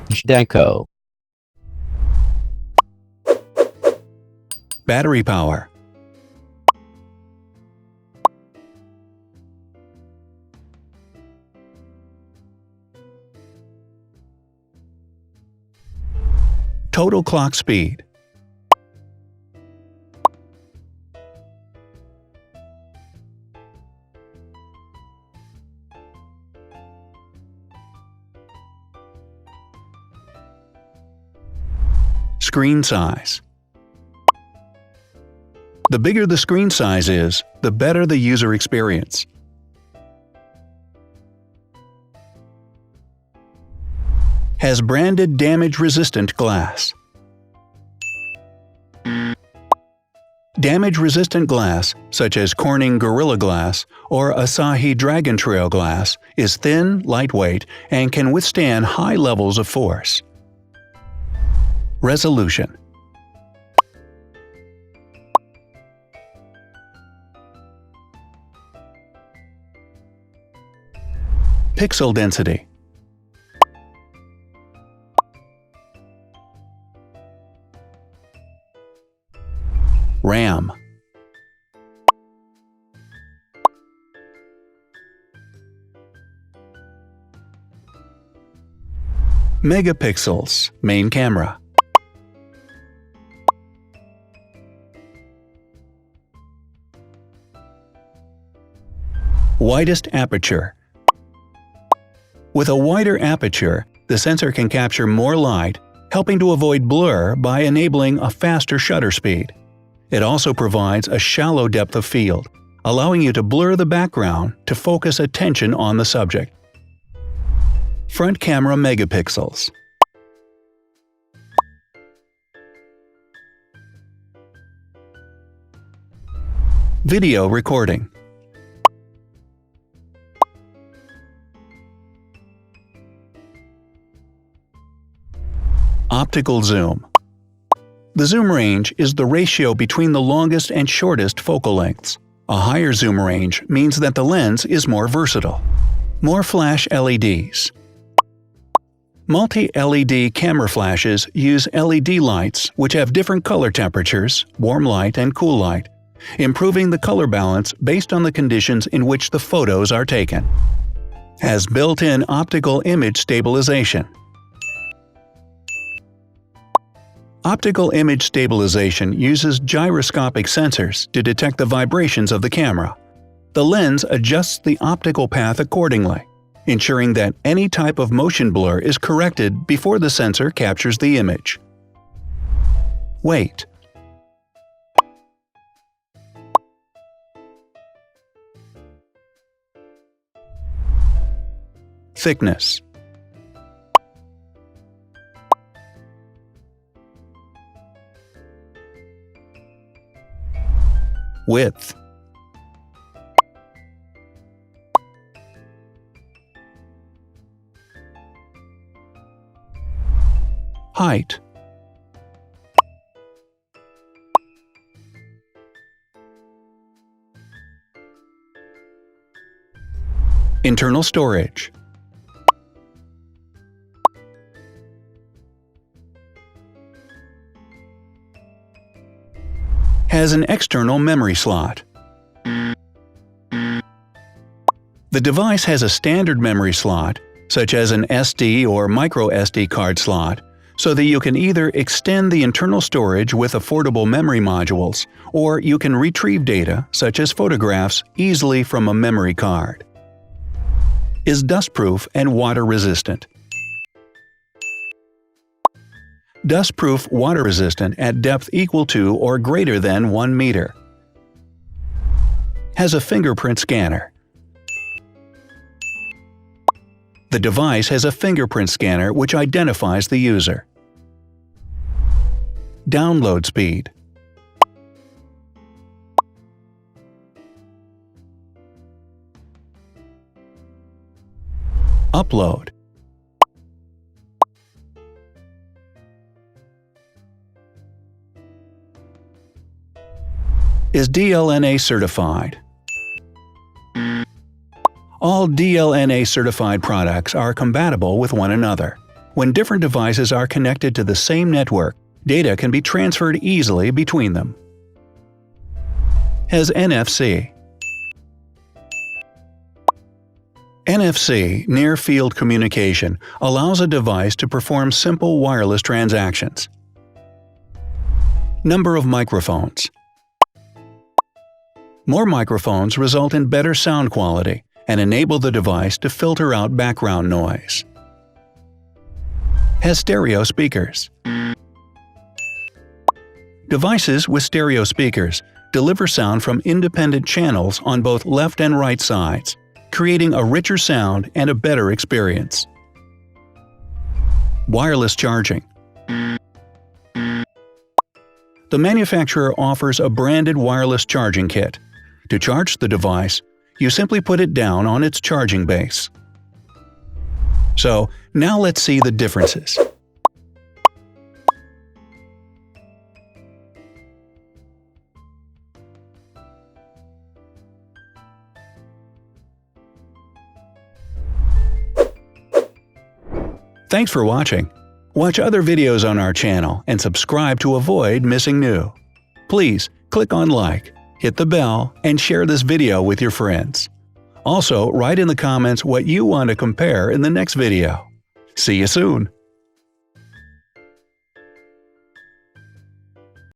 Deco. Battery power. Total clock speed. Screen size. The bigger the screen size is, the better the user experience. Has branded damage-resistant glass. Damage-resistant glass, such as Corning Gorilla Glass or Asahi Dragon Trail glass, is thin, lightweight, and can withstand high levels of force. Resolution. Pixel density. RAM. Megapixels, main camera. Widest aperture. With a wider aperture, the sensor can capture more light, helping to avoid blur by enabling a faster shutter speed. It also provides a shallow depth of field, allowing you to blur the background to focus attention on the subject. Front camera megapixels. Video recording. Optical zoom. The zoom range is the ratio between the longest and shortest focal lengths. A higher zoom range means that the lens is more versatile. More flash LEDs. Multi-LED camera flashes use LED lights which have different color temperatures, warm light and cool light, improving the color balance based on the conditions in which the photos are taken. Has built-in optical image stabilization. Optical image stabilization uses gyroscopic sensors to detect the vibrations of the camera. The lens adjusts the optical path accordingly, ensuring that any type of motion blur is corrected before the sensor captures the image. Weight. Thickness. Width. Height. Internal storage. Has an external memory slot. The device has a standard memory slot, such as an SD or micro SD card slot, so that you can either extend the internal storage with affordable memory modules, or you can retrieve data, such as photographs, easily from a memory card. Is dustproof and water-resistant. Dustproof water-resistant at depth equal to or greater than 1 meter. Has a fingerprint scanner. The device has a fingerprint scanner which identifies the user. Download speed. Upload. Is DLNA certified. All DLNA certified products are compatible with one another. When different devices are connected to the same network, data can be transferred easily between them. Has NFC. NFC, near-field communication, allows a device to perform simple wireless transactions. Number of microphones. More microphones result in better sound quality and enable the device to filter out background noise. Has stereo speakers. Devices with stereo speakers deliver sound from independent channels on both left and right sides, creating a richer sound and a better experience. Wireless charging. The manufacturer offers a branded wireless charging kit. To charge the device, you simply put it down on its charging base. So, now let's see the differences. Thanks for watching. Watch other videos on our channel and subscribe to avoid missing new. Please click on like, hit the bell, and share this video with your friends. Also, write in the comments what you want to compare in the next video. See you soon!